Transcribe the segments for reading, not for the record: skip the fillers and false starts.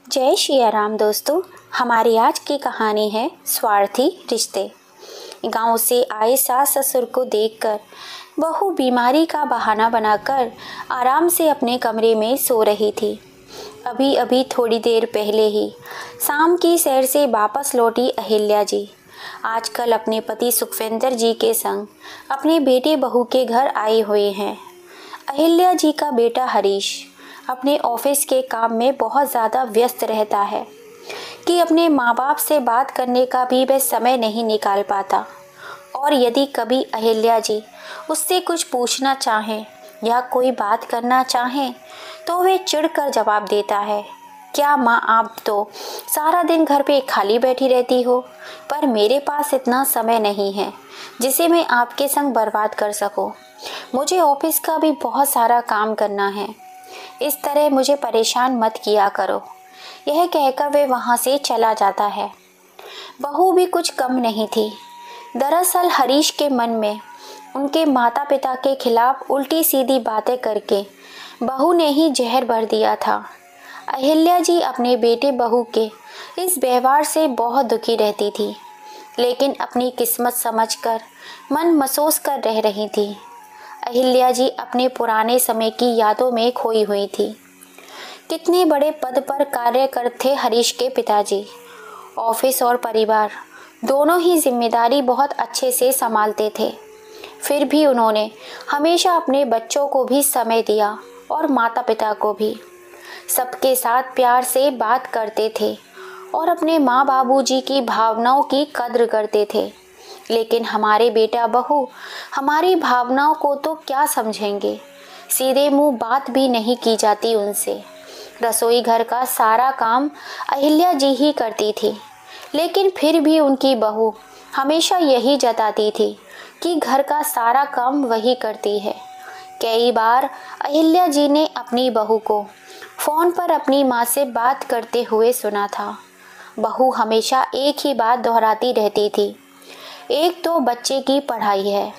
जय श्री राम दोस्तों। हमारी आज की कहानी है स्वार्थी रिश्ते। गांव से आए सास ससुर को देखकर बहू बीमारी का बहाना बनाकर आराम से अपने कमरे में सो रही थी। अभी अभी थोड़ी देर पहले ही शाम की सैर से वापस लौटी अहिल्या जी आजकल अपने पति सुखविंदर जी के संग अपने बेटे बहू के घर आए हुए हैं। अहिल्या जी का बेटा हरीश अपने ऑफिस के काम में बहुत ज़्यादा व्यस्त रहता है कि अपने माँ बाप से बात करने का भी वह समय नहीं निकाल पाता। और यदि कभी अहिल्या जी उससे कुछ पूछना चाहें या कोई बात करना चाहें तो वे चिढ़कर जवाब देता है, क्या माँ आप तो सारा दिन घर पे खाली बैठी रहती हो, पर मेरे पास इतना समय नहीं है जिसे मैं आपके संग बर्बाद कर सकूं। मुझे ऑफिस का भी बहुत सारा काम करना है, इस तरह मुझे परेशान मत किया करो। यह कहकर वे वहाँ से चला जाता है। बहू भी कुछ कम नहीं थी। दरअसल हरीश के मन में उनके माता पिता के खिलाफ उल्टी सीधी बातें करके बहू ने ही जहर भर दिया था। अहिल्या जी अपने बेटे बहू के इस व्यवहार से बहुत दुखी रहती थी, लेकिन अपनी किस्मत समझकर मन महसूस कर रह रही थी। अहिल्या जी अपने पुराने समय की यादों में खोई हुई थी। कितने बड़े पद पर कार्य करते हरीश के पिताजी। ऑफिस और परिवार दोनों ही जिम्मेदारी बहुत अच्छे से संभालते थे। फिर भी उन्होंने हमेशा अपने बच्चों को भी समय दिया और माता पिता को भी। सबके साथ प्यार से बात करते थे और अपने माँ बाबूजी की भावनाओं की कद्र करते थे। लेकिन हमारे बेटा बहू हमारी भावनाओं को तो क्या समझेंगे। सीधे मुंह बात भी नहीं की जाती उनसे। रसोई घर का सारा काम अहिल्या जी ही करती थी, लेकिन फिर भी उनकी बहू हमेशा यही जताती थी कि घर का सारा काम वही करती है। कई बार अहिल्या जी ने अपनी बहू को फ़ोन पर अपनी माँ से बात करते हुए सुना था। बहू हमेशा एक ही बात दोहराती रहती थी, एक तो बच्चे की पढ़ाई है,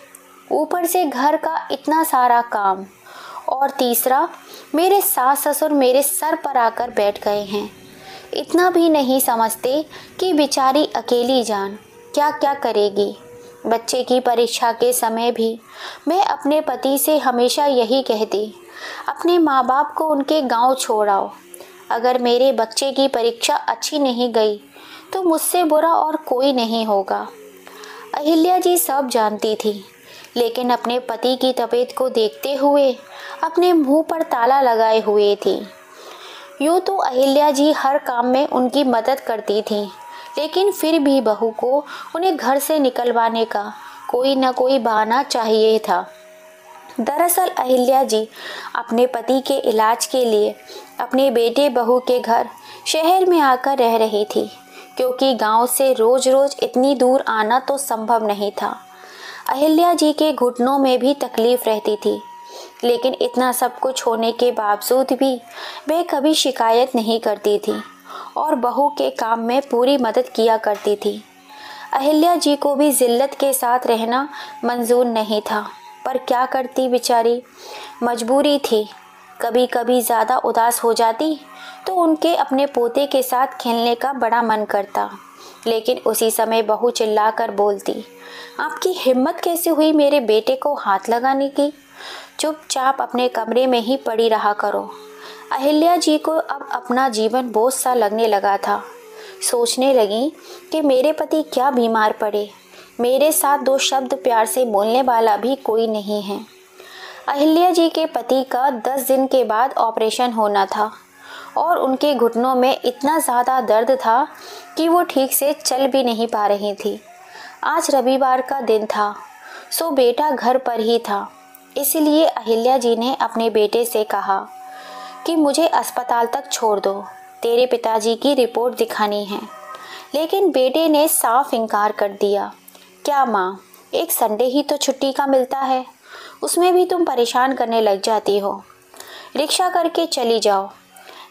ऊपर से घर का इतना सारा काम, और तीसरा मेरे सास ससुर मेरे सर पर आकर बैठ गए हैं। इतना भी नहीं समझते कि बेचारी अकेली जान क्या क्या करेगी। बच्चे की परीक्षा के समय भी मैं अपने पति से हमेशा यही कहती, अपने माँ बाप को उनके गांव छोड़ आओ। अगर मेरे बच्चे की परीक्षा अच्छी नहीं गई तो मुझसे बुरा और कोई नहीं होगा। अहिल्या जी सब जानती थी, लेकिन अपने पति की तबीयत को देखते हुए अपने मुंह पर ताला लगाए हुए थी। यूँ तो अहिल्या जी हर काम में उनकी मदद करती थी, लेकिन फिर भी बहू को उन्हें घर से निकलवाने का कोई न कोई बहाना चाहिए था। दरअसल अहिल्या जी अपने पति के इलाज के लिए अपने बेटे बहू के घर शहर में आकर रह रही थी, क्योंकि गांव से रोज रोज इतनी दूर आना तो संभव नहीं था। अहिल्या जी के घुटनों में भी तकलीफ रहती थी, लेकिन इतना सब कुछ होने के बावजूद भी वे कभी शिकायत नहीं करती थी और बहू के काम में पूरी मदद किया करती थी। अहिल्या जी को भी जिल्लत के साथ रहना मंजूर नहीं था, पर क्या करती बेचारी, मजबूरी थी। कभी कभी ज़्यादा उदास हो जाती तो उनके अपने पोते के साथ खेलने का बड़ा मन करता, लेकिन उसी समय बहू चिल्लाकर बोलती, आपकी हिम्मत कैसे हुई मेरे बेटे को हाथ लगाने की, चुपचाप अपने कमरे में ही पड़ी रहा करो। अहिल्या जी को अब अपना जीवन बोझ सा लगने लगा था। सोचने लगी कि मेरे पति क्या बीमार पड़े, मेरे साथ दो शब्द प्यार से बोलने वाला भी कोई नहीं है। अहिल्या जी के पति का 10 दिन के बाद ऑपरेशन होना था और उनके घुटनों में इतना ज़्यादा दर्द था कि वो ठीक से चल भी नहीं पा रही थी। आज रविवार का दिन था, सो बेटा घर पर ही था, इसलिए अहिल्या जी ने अपने बेटे से कहा कि मुझे अस्पताल तक छोड़ दो, तेरे पिताजी की रिपोर्ट दिखानी है। लेकिन बेटे ने साफ इनकार कर दिया। क्या माँ, एक संडे ही तो छुट्टी का मिलता है, उसमें भी तुम परेशान करने लग जाती हो, रिक्शा करके चली जाओ।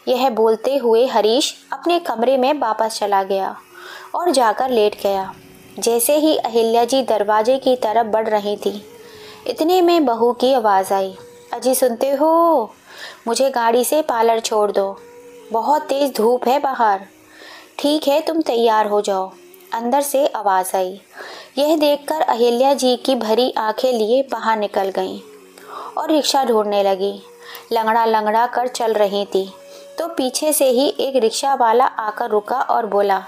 यह बोलते हुए हरीश अपने कमरे में वापस चला गया और जाकर लेट गया। जैसे ही अहिल्या जी दरवाजे की तरफ बढ़ रही थी, इतने में बहू की आवाज़ आई, अजी सुनते हो, मुझे गाड़ी से पार्लर छोड़ दो। बहुत तेज धूप है बाहर। ठीक है, तुम तैयार हो जाओ, अंदर से आवाज़ आई। यह देखकर अहिल्या जी की भरी आंखें लिए बाहर निकल गईं और रिक्शा ढूंढने लगी। लंगड़ा लंगड़ा कर चल रही थी तो पीछे से ही एक रिक्शा वाला आकर रुका और बोला,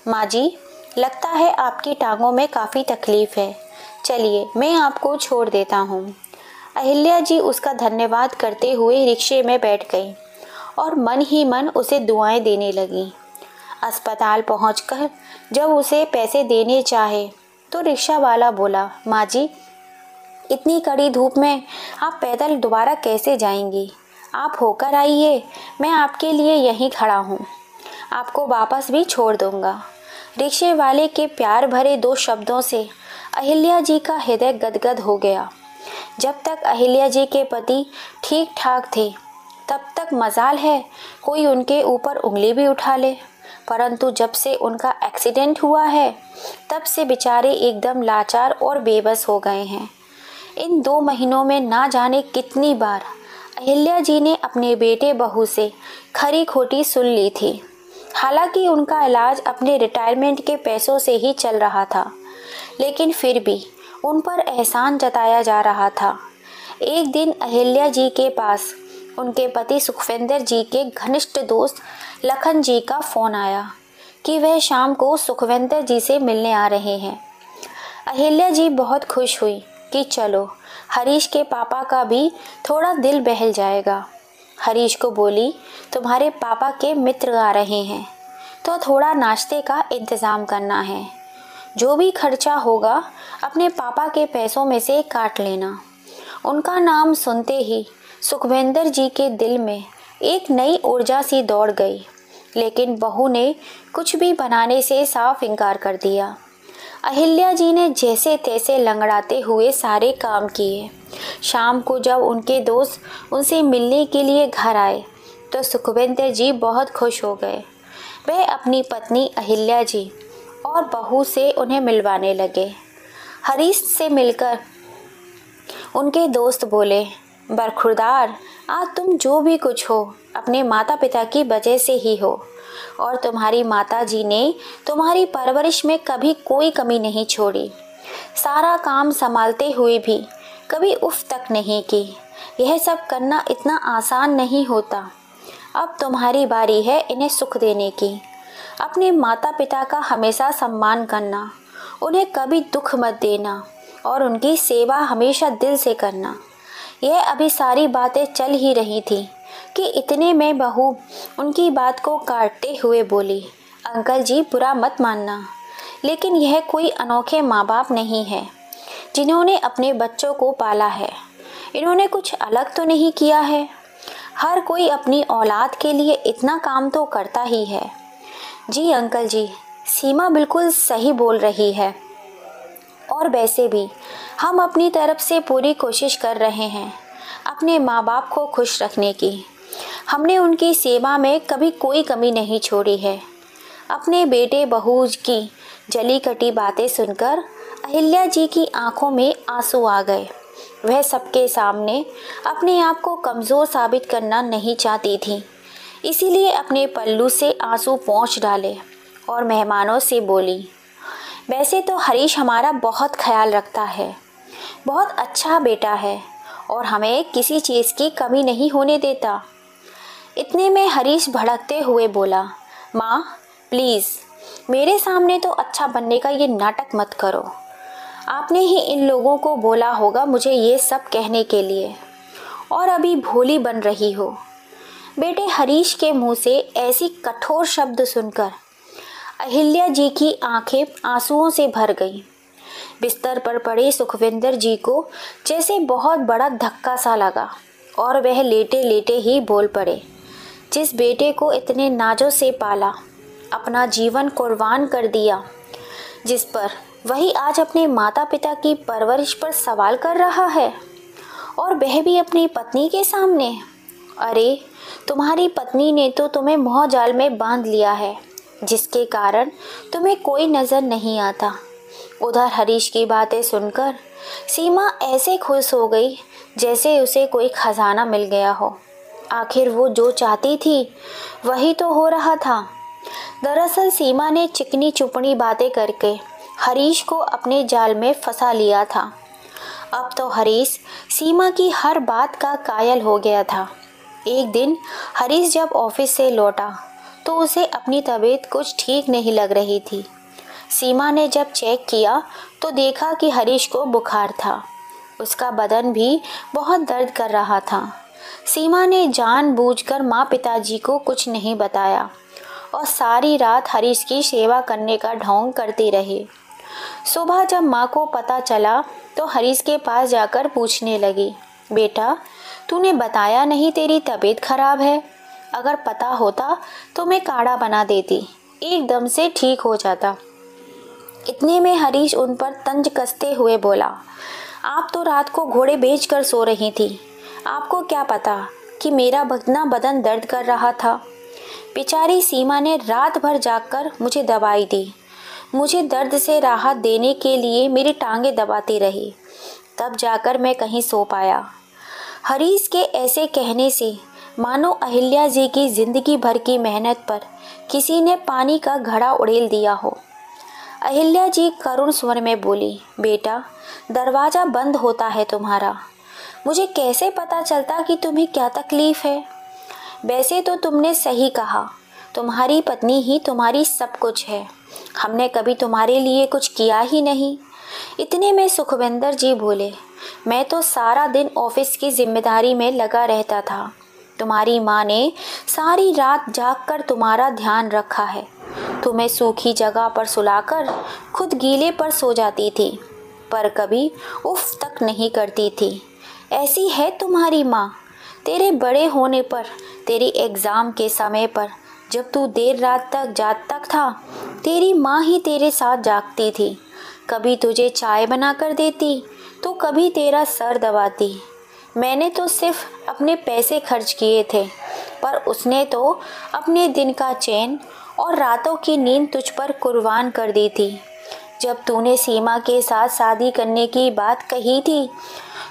माँ जी, लगता है आपकी टांगों में काफ़ी तकलीफ़ है, चलिए मैं आपको छोड़ देता हूँ। अहिल्या जी उसका धन्यवाद करते हुए रिक्शे में बैठ गई और मन ही मन उसे दुआएं देने लगी। अस्पताल पहुंचकर जब उसे पैसे देने चाहे तो रिक्शा वाला बोला, माँ जी, इतनी कड़ी धूप में आप पैदल दोबारा कैसे जाएंगी? आप होकर आइए, मैं आपके लिए यहीं खड़ा हूँ, आपको वापस भी छोड़ दूँगा। रिक्शे वाले के प्यार भरे 2 शब्दों से अहिल्या जी का हृदय गदगद हो गया। जब तक अहिल्या जी के पति ठीक ठाक थे तब तक मजाल है कोई उनके ऊपर उंगली भी उठा ले, परंतु जब से उनका एक्सीडेंट हुआ है तब से बेचारे एकदम लाचार और बेबस हो गए हैं। इन 2 महीनों में ना जाने कितनी बार अहिल्या जी ने अपने बेटे बहू से खरी खोटी सुन ली थी। हालांकि उनका इलाज अपने रिटायरमेंट के पैसों से ही चल रहा था, लेकिन फिर भी उन पर एहसान जताया जा रहा था। एक दिन अहिल्या जी के पास उनके पति सुखविंदर जी के घनिष्ठ दोस्त लखन जी का फ़ोन आया कि वह शाम को सुखविंदर जी से मिलने आ रहे हैं। अहिल्या जी बहुत खुश हुई कि चलो, हरीश के पापा का भी थोड़ा दिल बहल जाएगा। हरीश को बोली, तुम्हारे पापा के मित्र आ रहे हैं तो थोड़ा नाश्ते का इंतज़ाम करना है, जो भी खर्चा होगा अपने पापा के पैसों में से काट लेना। उनका नाम सुनते ही सुखविंदर जी के दिल में एक नई ऊर्जा सी दौड़ गई, लेकिन बहू ने कुछ भी बनाने से साफ इनकार कर दिया। अहिल्या जी ने जैसे तैसे लंगड़ाते हुए सारे काम किए। शाम को जब उनके दोस्त उनसे मिलने के लिए घर आए तो सुखविंदर जी बहुत खुश हो गए। वह अपनी पत्नी अहिल्या जी और बहू से उन्हें मिलवाने लगे। हरीश से मिलकर उनके दोस्त बोले, बरखुरदार, आज तुम जो भी कुछ हो अपने माता पिता की वजह से ही हो, और तुम्हारी माता जी ने तुम्हारी परवरिश में कभी कोई कमी नहीं छोड़ी। सारा काम संभालते हुए भी कभी उफ तक नहीं की। यह सब करना इतना आसान नहीं होता। अब तुम्हारी बारी है इन्हें सुख देने की। अपने माता पिता का हमेशा सम्मान करना, उन्हें कभी दुख मत देना और उनकी सेवा हमेशा दिल से करना। यह अभी सारी बातें चल ही रही थी कि इतने में बहू उनकी बात को काटते हुए बोली, अंकल जी, बुरा मत मानना, लेकिन यह कोई अनोखे माँ बाप नहीं है जिन्होंने अपने बच्चों को पाला है। इन्होंने कुछ अलग तो नहीं किया है। हर कोई अपनी औलाद के लिए इतना काम तो करता ही है। जी अंकल जी, सीमा बिल्कुल सही बोल रही है, और वैसे भी हम अपनी तरफ से पूरी कोशिश कर रहे हैं अपने माँ बाप को खुश रखने की। हमने उनकी सेवा में कभी कोई कमी नहीं छोड़ी है। अपने बेटे बहू की जली कटी बातें सुनकर अहिल्या जी की आंखों में आंसू आ गए। वह सबके सामने अपने आप को कमज़ोर साबित करना नहीं चाहती थी, इसीलिए अपने पल्लू से आंसू पोंछ डाले और मेहमानों से बोली, वैसे तो हरीश हमारा बहुत ख्याल रखता है, बहुत अच्छा बेटा है और हमें किसी चीज़ की कमी नहीं होने देता। इतने में हरीश भड़कते हुए बोला, माँ प्लीज़ मेरे सामने तो अच्छा बनने का ये नाटक मत करो। आपने ही इन लोगों को बोला होगा मुझे ये सब कहने के लिए, और अभी भोली बन रही हो। बेटे हरीश के मुंह से ऐसी कठोर शब्द सुनकर अहिल्या जी की आंखें आंसुओं से भर गईं। बिस्तर पर पड़े सुखविंदर जी को जैसे बहुत बड़ा धक्का सा लगा और वह लेटे लेटे ही बोल पड़े, जिस बेटे को इतने नाजों से पाला, अपना जीवन कुर्बान कर दिया, जिस पर वही आज अपने माता पिता की परवरिश पर सवाल कर रहा है, और वह भी अपनी पत्नी के सामने। अरे तुम्हारी पत्नी ने तो तुम्हें मोह जाल में बांध लिया है, जिसके कारण तुम्हें कोई नज़र नहीं आता। उधर हरीश की बातें सुनकर सीमा ऐसे खुश हो गई जैसे उसे कोई खजाना मिल गया हो। आखिर वो जो चाहती थी वही तो हो रहा था। दरअसल सीमा ने चिकनी चुपड़ी बातें करके हरीश को अपने जाल में फंसा लिया था। अब तो हरीश सीमा की हर बात का कायल हो गया था। एक दिन हरीश जब ऑफिस से लौटा तो उसे अपनी तबीयत कुछ ठीक नहीं लग रही थी। सीमा ने जब चेक किया तो देखा कि हरीश को बुखार था। उसका बदन भी बहुत दर्द कर रहा था। सीमा ने जानबूझकर माँ पिताजी को कुछ नहीं बताया और सारी रात हरीश की सेवा करने का ढोंग करती रही। सुबह जब माँ को पता चला तो हरीश के पास जाकर पूछने लगी, बेटा तूने बताया नहीं तेरी तबीयत खराब है? अगर पता होता तो मैं काढ़ा बना देती, एकदम से ठीक हो जाता। इतने में हरीश उन पर तंज कसते हुए बोला, आप तो रात को घोड़े बेचकर सो रही थी, आपको क्या पता कि मेरा इतना बदन दर्द कर रहा था। बेचारी सीमा ने रात भर जागकर मुझे दवाई दी, मुझे दर्द से राहत देने के लिए मेरी टांगें दबाती रही, तब जाकर मैं कहीं सो पाया। हरीश के ऐसे कहने से मानो अहिल्या जी की जिंदगी भर की मेहनत पर किसी ने पानी का घड़ा उड़ेल दिया हो। अहिल्या जी करुण स्वर में बोली, बेटा दरवाज़ा बंद होता है तुम्हारा, मुझे कैसे पता चलता कि तुम्हें क्या तकलीफ़ है। वैसे तो तुमने सही कहा, तुम्हारी पत्नी ही तुम्हारी सब कुछ है, हमने कभी तुम्हारे लिए कुछ किया ही नहीं। इतने में सुखविंदर जी बोले, मैं तो सारा दिन ऑफिस की जिम्मेदारी में लगा रहता था। तुम्हारी माँ ने सारी रात जागकर तुम्हारा ध्यान रखा है। तुम्हें सूखी जगह पर सुलाकर खुद गीले पर सो जाती थी, पर कभी उफ तक नहीं करती थी। ऐसी है तुम्हारी माँ। तेरे बड़े होने पर, तेरी एग्ज़ाम के समय पर, जब तू देर रात तक जागता था, तेरी माँ ही तेरे साथ जागती थी। कभी तुझे चाय बना कर देती तो कभी तेरा सर दबाती। मैंने तो सिर्फ अपने पैसे खर्च किए थे, पर उसने तो अपने दिन का चैन और रातों की नींद तुझ पर कुर्बान कर दी थी। जब तूने सीमा के साथ शादी करने की बात कही थी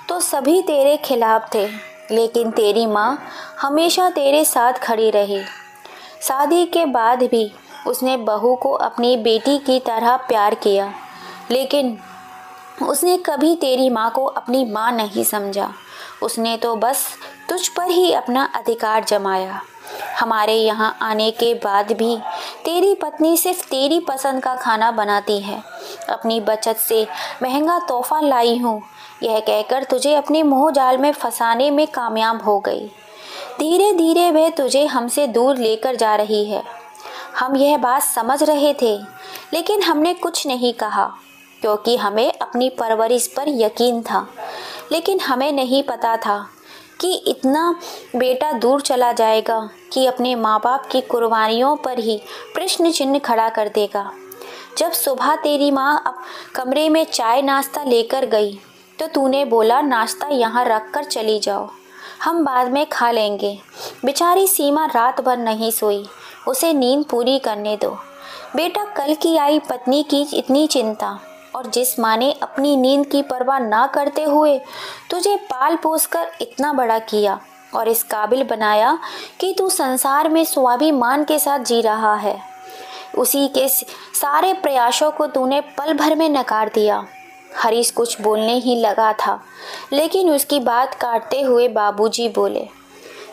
तो सभी तेरे खिलाफ थे, लेकिन तेरी माँ हमेशा तेरे साथ खड़ी रही। शादी के बाद भी उसने बहू को अपनी बेटी की तरह प्यार किया, लेकिन उसने कभी तेरी माँ को अपनी माँ नहीं समझा। उसने तो बस तुझ पर ही अपना अधिकार जमाया। हमारे यहाँ आने के बाद भी तेरी पत्नी सिर्फ तेरी पसंद का खाना बनाती है। अपनी बचत से महंगा तोहफा लाई हूँ, यह कहकर तुझे अपने मोह जाल में फंसाने में कामयाब हो गई। धीरे धीरे वह तुझे हमसे दूर लेकर जा रही है। हम यह बात समझ रहे थे, लेकिन हमने कुछ नहीं कहा, क्योंकि हमें अपनी परवरिश पर यकीन था। लेकिन हमें नहीं पता था कि इतना बेटा दूर चला जाएगा कि अपने माँ बाप की कुर्बानियों पर ही प्रश्न चिन्ह खड़ा कर देगा। जब सुबह तेरी माँ अब कमरे में चाय नाश्ता लेकर गई तो तूने बोला, नाश्ता यहाँ रख कर चली जाओ, हम बाद में खा लेंगे। बेचारी सीमा रात भर नहीं सोई, उसे नींद पूरी करने दो। बेटा कल की आई पत्नी की इतनी चिंता, और जिस माँ ने अपनी नींद की परवाह ना करते हुए तुझे पाल पोस कर इतना बड़ा किया और इस काबिल बनाया कि तू संसार में स्वाभिमान के साथ जी रहा है, उसी के सारे प्रयासों को तूने पल भर में नकार दिया। हरीश कुछ बोलने ही लगा था, लेकिन उसकी बात काटते हुए बाबूजी बोले,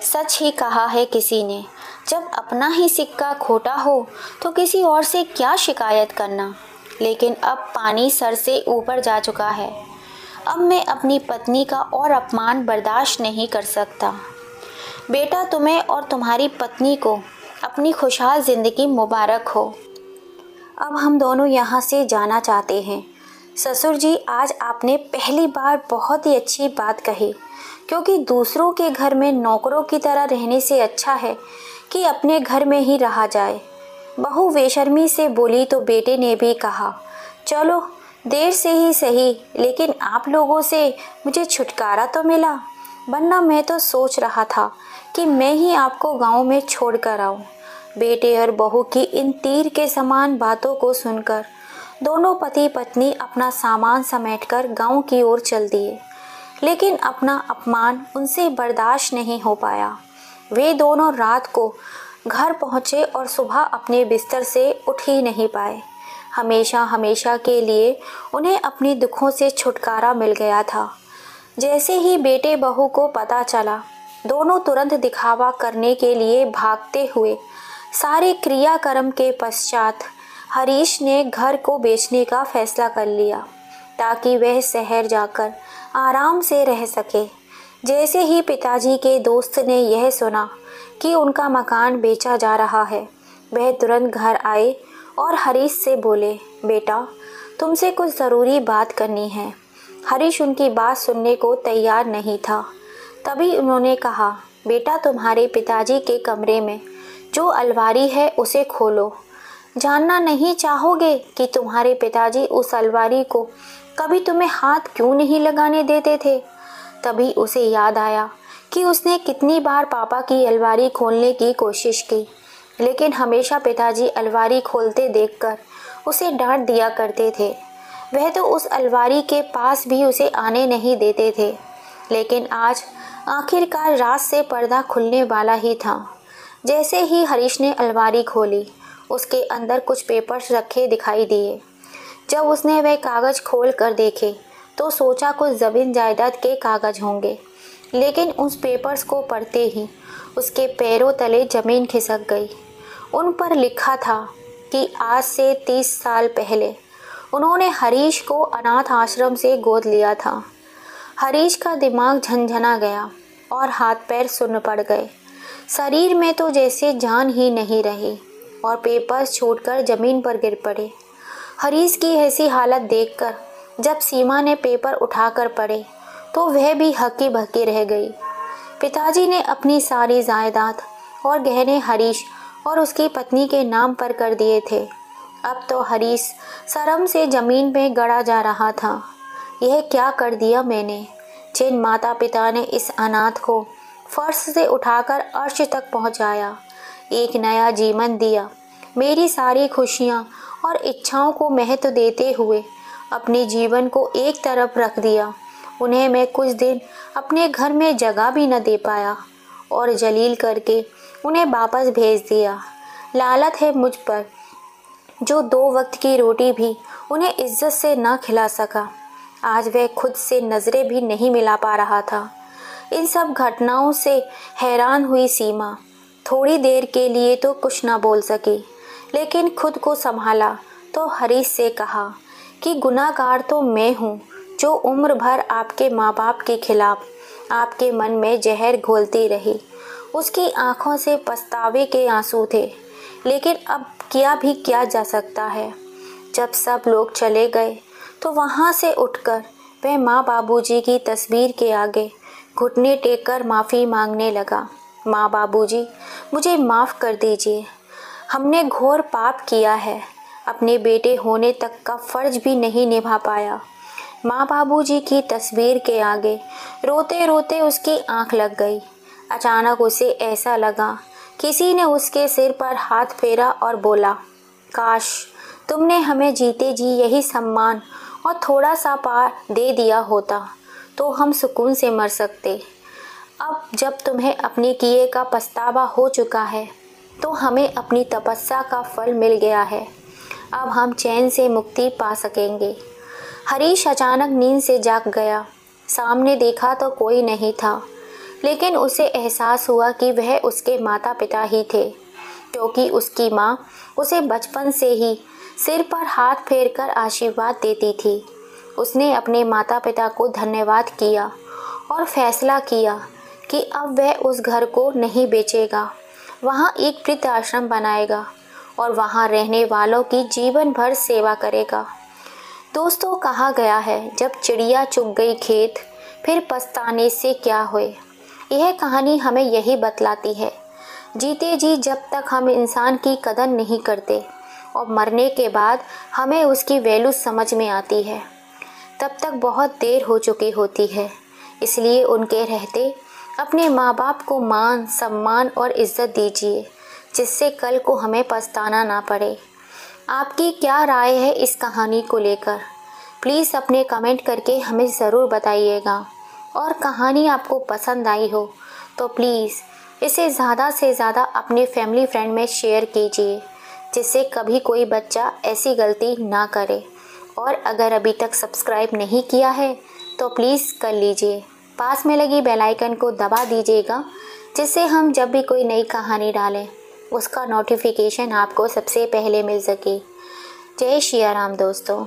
सच ही कहा है किसी ने, जब अपना ही सिक्का खोटा हो तो किसी और से क्या शिकायत करना। लेकिन अब पानी सर से ऊपर जा चुका है। अब मैं अपनी पत्नी का और अपमान बर्दाश्त नहीं कर सकता। बेटा तुम्हें और तुम्हारी पत्नी को अपनी खुशहाल ज़िंदगी मुबारक हो। अब हम दोनों यहाँ से जाना चाहते हैं। ससुर जी, आज आपने पहली बार बहुत ही अच्छी बात कही, क्योंकि दूसरों के घर में नौकरों की तरह रहने से अच्छा है कि अपने घर में ही रहा जाए। बहू बेशर्मी से बोली तो बेटे ने भी कहा, चलो देर से ही सही, लेकिन आप लोगों से मुझे छुटकारा तो मिला, वरना मैं तो सोच रहा था कि मैं ही आपको गांव में छोड़ कर आऊँ। बेटे और बहू की इन तीर के समान बातों को सुनकर दोनों पति पत्नी अपना सामान समेटकर गांव की ओर चल दिए, लेकिन अपना अपमान उनसे बर्दाश्त नहीं हो पाया। वे दोनों रात को घर पहुँचे और सुबह अपने बिस्तर से उठ ही नहीं पाए। हमेशा हमेशा के लिए उन्हें अपने दुखों से छुटकारा मिल गया था। जैसे ही बेटे बहू को पता चला, दोनों तुरंत दिखावा करने के लिए भागते हुए सारे क्रियाक्रम के पश्चात हरीश ने घर को बेचने का फैसला कर लिया ताकि वह शहर जाकर आराम से रह सके। जैसे ही पिताजी के दोस्त ने यह सुना कि उनका मकान बेचा जा रहा है, वह तुरंत घर आए और हरीश से बोले, बेटा तुमसे कुछ ज़रूरी बात करनी है। हरीश उनकी बात सुनने को तैयार नहीं था। तभी उन्होंने कहा, बेटा तुम्हारे पिताजी के कमरे में जो अलमारी है उसे खोलो। जानना नहीं चाहोगे कि तुम्हारे पिताजी उस अलमारी को कभी तुम्हें हाथ क्यों नहीं लगाने देते थे? तभी उसे याद आया कि उसने कितनी बार पापा की अलमारी खोलने की कोशिश की, लेकिन हमेशा पिताजी अलमारी खोलते देखकर उसे डांट दिया करते थे। वह तो उस अलमारी के पास भी उसे आने नहीं देते थे। लेकिन आज आखिरकार रात से पर्दा खुलने वाला ही था। जैसे ही हरीश ने अलमारी खोली, उसके अंदर कुछ पेपर्स रखे दिखाई दिए। जब उसने वह कागज़ खोल कर देखे तो सोचा कुछ ज़मीन जायदाद के कागज़ होंगे, लेकिन उस पेपर्स को पढ़ते ही उसके पैरों तले ज़मीन खिसक गई। उन पर लिखा था कि आज से 30 साल पहले उन्होंने हरीश को अनाथ आश्रम से गोद लिया था। हरीश का दिमाग झंझना गया और हाथ पैर सुन्न पड़ गए। शरीर में तो जैसे जान ही नहीं रही और पेपर्स छूटकर ज़मीन पर गिर पड़े। हरीश की ऐसी हालत देखकर जब सीमा ने पेपर उठाकर पढ़े तो वह भी हक्की बक्की रह गई। पिताजी ने अपनी सारी जायदाद और गहने हरीश और उसकी पत्नी के नाम पर कर दिए थे। अब तो हरीश शर्म से ज़मीन में गड़ा जा रहा था। यह क्या कर दिया मैंने, जिन माता पिता ने इस अनाथ को फर्श से उठाकर अर्श तक पहुंचाया, एक नया जीवन दिया, मेरी सारी खुशियां और इच्छाओं को महत्व देते हुए अपने जीवन को एक तरफ रख दिया। उन्हें मैं कुछ दिन अपने घर में जगह भी न दे पाया और जलील करके उन्हें वापस भेज दिया। लालत है मुझ पर जो 2 वक्त की रोटी भी उन्हें इज्जत से न खिला सका। आज वह खुद से नज़रें भी नहीं मिला पा रहा था। इन सब घटनाओं से हैरान हुई सीमा थोड़ी देर के लिए तो कुछ न बोल सकी, लेकिन खुद को संभाला तो हरीश से कहा कि गुनाहगार तो मैं हूँ जो उम्र भर आपके माँ बाप के खिलाफ आपके मन में जहर घोलती रही। उसकी आंखों से पछतावे के आंसू थे, लेकिन अब किया भी क्या जा सकता है। जब सब लोग चले गए तो वहाँ से उठकर वह माँ बाबूजी की तस्वीर के आगे घुटने टेक कर माफ़ी मांगने लगा। माँ बाबूजी, मुझे माफ़ कर दीजिए, हमने घोर पाप किया है, अपने बेटे होने तक का फ़र्ज भी नहीं निभा पाया। माँ बाबूजी की तस्वीर के आगे रोते रोते उसकी आंख लग गई। अचानक उसे ऐसा लगा किसी ने उसके सिर पर हाथ फेरा और बोला, काश तुमने हमें जीते जी यही सम्मान और थोड़ा सा प्यार दे दिया होता तो हम सुकून से मर सकते। अब जब तुम्हें अपने किए का पछतावा हो चुका है तो हमें अपनी तपस्या का फल मिल गया है। अब हम चैन से मुक्ति पा सकेंगे। हरीश अचानक नींद से जाग गया। सामने देखा तो कोई नहीं था, लेकिन उसे एहसास हुआ कि वह उसके माता पिता ही थे, क्योंकि उसकी माँ उसे बचपन से ही सिर पर हाथ फेरकर आशीर्वाद देती थी। उसने अपने माता पिता को धन्यवाद किया और फैसला किया कि अब वह उस घर को नहीं बेचेगा, वहाँ एक वृद्ध आश्रम बनाएगा और वहाँ रहने वालों की जीवन भर सेवा करेगा। दोस्तों, कहा गया है, जब चिड़िया चुग गई खेत फिर पछताने से क्या होए। यह कहानी हमें यही बतलाती है, जीते जी जब तक हम इंसान की कदर नहीं करते और मरने के बाद हमें उसकी वैल्यू समझ में आती है, तब तक बहुत देर हो चुकी होती है। इसलिए उनके रहते अपने माँ बाप को मान, सम्मान और इज़्ज़त दीजिए, जिससे कल को हमें पछताना ना पड़े। आपकी क्या राय है इस कहानी को लेकर? प्लीज़ अपने कमेंट करके हमें ज़रूर बताइएगा। और कहानी आपको पसंद आई हो तो प्लीज़ इसे ज़्यादा से ज़्यादा अपने फैमिली फ्रेंड में शेयर कीजिए, जिससे कभी कोई बच्चा ऐसी गलती ना करे। और अगर अभी तक सब्सक्राइब नहीं किया है तो प्लीज़ कर लीजिए। पास में लगी बेल आइकन को दबा दीजिएगा, जिससे हम जब भी कोई नई कहानी डालें उसका नोटिफिकेशन आपको सबसे पहले मिल सके। जय श्री राम दोस्तों।